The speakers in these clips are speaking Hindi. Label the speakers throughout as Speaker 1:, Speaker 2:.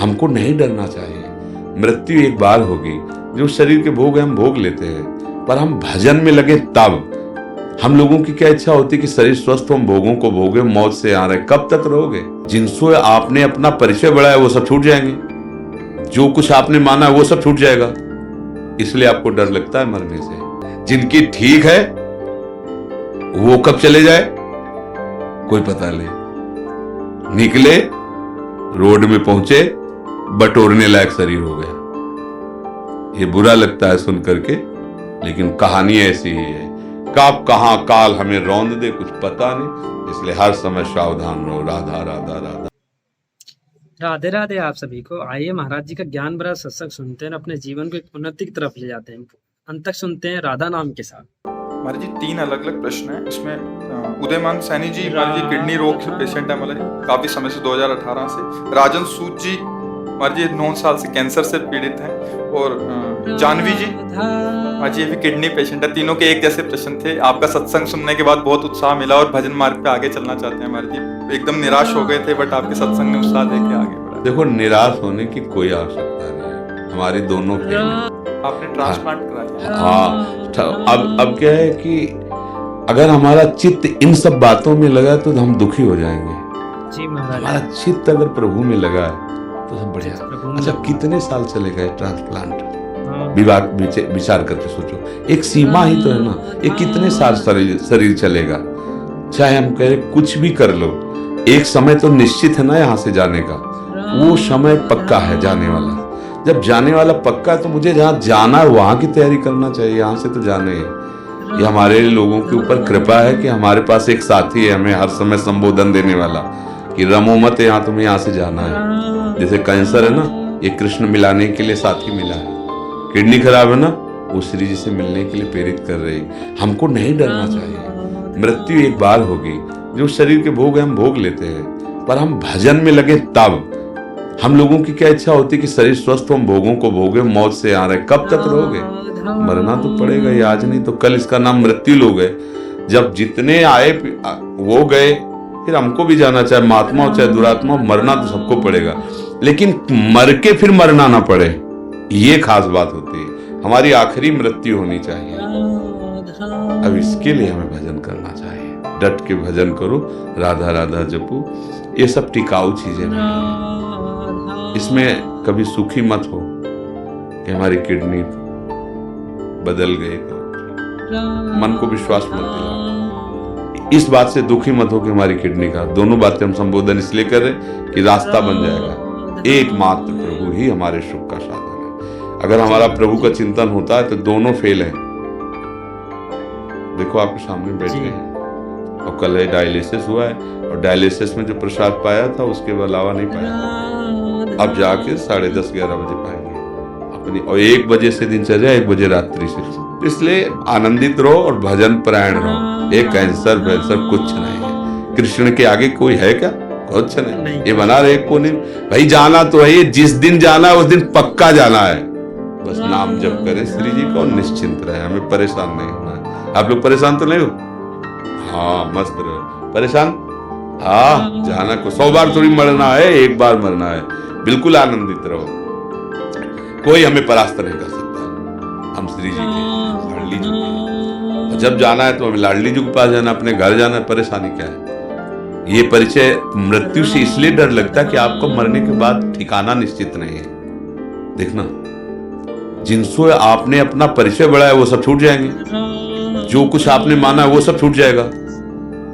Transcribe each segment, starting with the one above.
Speaker 1: हमको नहीं डरना चाहिए। मृत्यु एक बार होगी, जो शरीर के भोग हम भोग लेते हैं, पर हम भजन में लगे तब। हम लोगों की क्या इच्छा होती है कि शरीर स्वस्थ हो, हम भोगों को भोगे, मौत से आ रहे, कब तक रहोगे? जिनसे आपने अपना परिचय बढ़ाया वो सब छूट जाएंगे, जो कुछ आपने माना वो सब छूट जाएगा, इसलिए आपको डर लगता है मरने से। जिनकी ठीक है वो कब चले जाए कोई पता नहीं, निकले रोड में पहुंचे, बटोरने लायक शरीर हो गया। ये बुरा लगता है सुन करके, लेकिन कहानी ऐसी ही है। कब कहां काल हमें रौंद दे कुछ पता नहीं, इसलिए हर समय सावधान रहो। राधा राधा राधा।
Speaker 2: राधे राधे आप सभी को। आइए महाराज जी का ज्ञान भरा सत्संग सुनते हैं, अपने जीवन को एक उन्नति की तरफ ले जाते हैं। अंत तक सुनते हैं राधा नाम के साथ।
Speaker 3: महाराज जी 3 अलग अलग प्रश्न हैं इसमें। उदयमान सैनी जी महाराज जी किडनी रोग से पेशेंट है, मतलब काफी समय से 2018 से। राजन सूद जी महाराज जी 9 साल से कैंसर से पीड़ित हैं। और जानवी जी महाराज जी भी किडनी पेशेंट है। तीनों के एक जैसे प्रश्न थे। आपका सत्संग सुनने के बाद बहुत उत्साह मिला और भजन मार्ग पे आगे चलना चाहते हैं महाराज जी। एकदम निराश हो गए थे, बट आपके सत्संग ने उत्साह देके आगे बढ़ा।
Speaker 1: देखो, निराश होने की कोई आवश्यकता नहीं है, हमारी दोनों फेल हैं।
Speaker 3: आपने ट्रांसप्लांट कराया।
Speaker 1: हाँ, अब क्या है कि अगर हमारा चित्त इन सब बातों में लगा तो हम दुखी हो जाएंगे।
Speaker 2: जी महाराज।
Speaker 1: हमारा चित्त अगर प्रभु में लगा है तो सब बढ़िया। अच्छा, कितने साल चले गए ट्रांसप्लांट? विचार करके सोचो, एक सीमा ही तो है ना। ये कितने साल शरीर चलेगा? चाहे हम कह रहे कुछ भी कर लो, एक समय तो निश्चित है ना यहाँ से जाने का। वो समय पक्का है जाने वाला। जब जाने वाला पक्का है तो मुझे जहाँ जाना है वहां की तैयारी करना चाहिए। यहाँ से तो जाने है। ये हमारे लोगों के ऊपर कृपा है कि हमारे पास एक साथी है हमें हर समय संबोधन देने वाला कि रमो मत, यहाँ तुम्हें यहाँ से जाना है। जैसे कैंसर है ना, ये कृष्ण मिलाने के लिए साथी मिला है। किडनी खराब है ना, वो श्री जी से मिलने के लिए प्रेरित कर रही। हमको नहीं डरना चाहिए। मृत्यु एक बार होगी, जो शरीर के भोग हम भोग लेते हैं, पर हम भजन में लगे तब। हम लोगों की क्या इच्छा होती है कि शरीर स्वस्थ हो, हम भोगों को भोगे, मौत से आ रहे, कब तक रहोगे? मरना तो पड़ेगा ही, आज नहीं तो कल। इसका नाम मृत्यु लोग है। जब जितने आए वो गए, फिर हमको भी जाना, चाहे महात्मा हो चाहे दुरात्मा, मरना तो सबको पड़ेगा। लेकिन मर के फिर मरना ना पड़े, ये खास बात होती है। हमारी आखिरी मृत्यु होनी चाहिए। अब इसके लिए हमें भजन करना चाहिए। डट के भजन करो, राधा राधा जपो। ये सब टिकाऊ चीजें नहीं है। इसमें कभी सुखी मत हो कि हमारी किडनी बदल गई, तो मन को विश्वास मत दिलाओ। इस बात से दुखी मत हो कि हमारी किडनी का। दोनों बातें हम संबोधन इसलिए कर रहे कि रास्ता बन जाएगा। एकमात्र प्रभु ही हमारे सुख का साधन है। अगर हमारा प्रभु का चिंतन होता है तो दोनों फेल है। देखो आपके सामने बैठे हैं, और कल डायलिसिस हुआ है, और डायलिसिस में जो प्रसाद पाया था उसके अलावा नहीं पाया। अब जाके 10:30-11 बजे पाएंगे अपनी। और 1 बजे से दिनचर्या, 1 बजे रात्रि से। इसलिए आनंदित रहो और भजन परायण रहो। एक कैंसर वैंसर कुछ नहीं है। कृष्ण के आगे कोई है क्या? कुछ नहीं। ये बना रहे को नहीं भाई। जाना तो है, जिस दिन जाना है उस दिन पक्का जाना है। बस नाम जप करें श्री जी का और निश्चिंत रहे। हमें परेशान नहीं होना है। आप लोग परेशान तो नहीं हो? हाँ, मस्त रहो। परेशान? हाँ, जाना को 100 बार थोड़ी मरना है, एक बार मरना है। बिल्कुल आनंदित रहो। कोई हमें परास्त नहीं कर सकता। हम श्री जी के लाडली जी के। और जब जाना है तो हमें लाडली जी के पास जाना, अपने घर जाना है। परेशानी क्या है? ये परिचय मृत्यु से इसलिए डर लगता है कि आपको मरने के बाद ठिकाना निश्चित नहीं है। देखना, जिनसे आपने अपना परिचय बढ़ाया वो सब छूट जाएंगे, जो कुछ आपने माना है वो सब छूट जाएगा,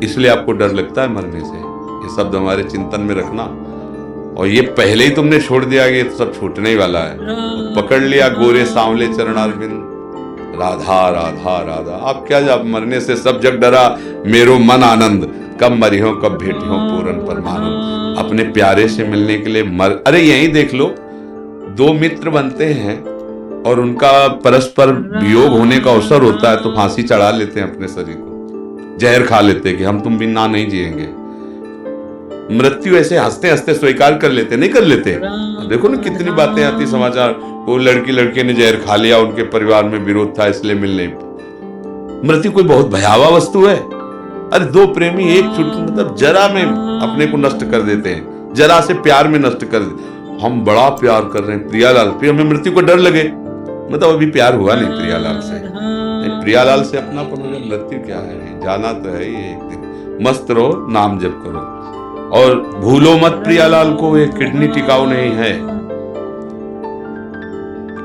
Speaker 1: इसलिए आपको डर लगता है मरने से। ये शब्द हमारे चिंतन में रखना। और ये पहले ही तुमने छोड़ दिया कि तो सब छूटने ही वाला है। पकड़ लिया गोरे सांवले चरणारविंद, राधा राधा राधा। आप क्या, जब मरने से सब जग डरा मेरो मन आनंद, कब मरी हो कब भेटी हो पूरन परमानंद। अपने प्यारे से मिलने के लिए अरे यही देख लो, 2 मित्र बनते हैं और उनका परस्पर वियोग होने का अवसर होता है तो फांसी चढ़ा लेते हैं अपने शरीर को, जहर खा लेते हैं कि हम तुम बिना नहीं जिएंगे। मृत्यु ऐसे हंसते हंसते स्वीकार कर लेते, नहीं कर लेते? देखो ना कितनी बातें आती समाचार। वो लड़के ने जहर खा लिया, उनके परिवार में विरोध था इसलिए मिल नहीं। मृत्यु कोई बहुत भयावह वस्तु है? अरे 2 प्रेमी एक चुटकी, मतलब जरा में अपने को नष्ट कर देते हैं, जरा से प्यार में नष्ट कर देते। हम बड़ा प्यार कर रहे हैं प्रियालाल, फिर हमें मृत्यु को डर लगे, मतलब अभी प्यार हुआ नहीं प्रियालाल से, प्रियालाल से अपनापन हो जाए, मृत्यु क्या है, जाना तो है ही एक दिन, मस्त रहो, नाम जप करो और भूलो मत प्रियालाल को, ये किडनी टिकाऊ नहीं है,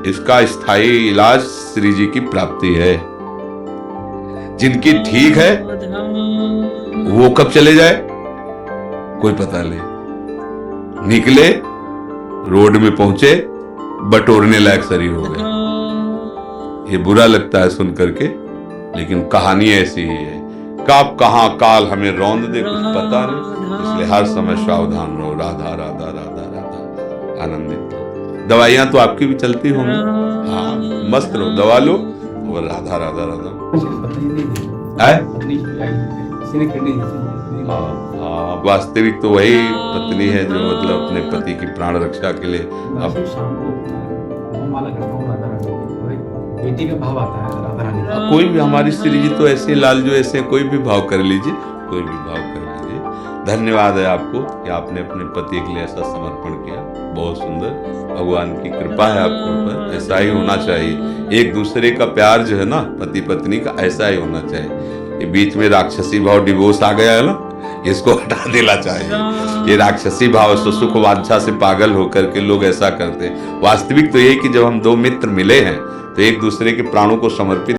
Speaker 1: इसका स्थायी इलाज श्री जी की प्राप्ति है। जिनकी ठीक है वो कब चले जाए कोई पता नहीं, निकले रोड में पहुंचे बटोरने लायक शरीर हो गए। ये बुरा लगता है सुन करके, लेकिन कहानी ऐसी ही है, कब कहां काल हमें रौंद दे कुछ पता नहीं, इसलिए हर समय सावधान रहो। राधा राधा राधा राधा, आनंदित रहो। दवाइयां तो आपकी भी चलती होंगी, हाँ मस्त रहो, दवा लो और राधा राधा राधा। वास्तविक तो वही पत्नी है जो मतलब अपने पति की प्राण रक्षा के लिए अब
Speaker 4: बेटी का भाव आता है राधा रानी।
Speaker 1: कोई भी हमारी श्री जी तो ऐसे लाल जो ऐसे कोई भी भाव कर लीजिए, कोई भी भाव कर लीजिए। धन्यवाद है आपको कि आपने अपने पति के लिए ऐसा समर्पण किया, बहुत सुंदर, भगवान की कृपा है आपके ऊपर, ऐसा ही होना चाहिए। एक दूसरे का प्यार जो है ना पति पत्नी का ऐसा ही होना चाहिए। ये बीच में राक्षसी भाव डिवोर्स आ गया है ना, इसको हटा देना चाहिए। ये राक्षसी भाव सुख वांछा से पागल होकर के लोग ऐसा करते हैं। वास्तविक तो ये कि जब हम दो मित्र मिले हैं तो एक दूसरे के प्राणों को समर्पित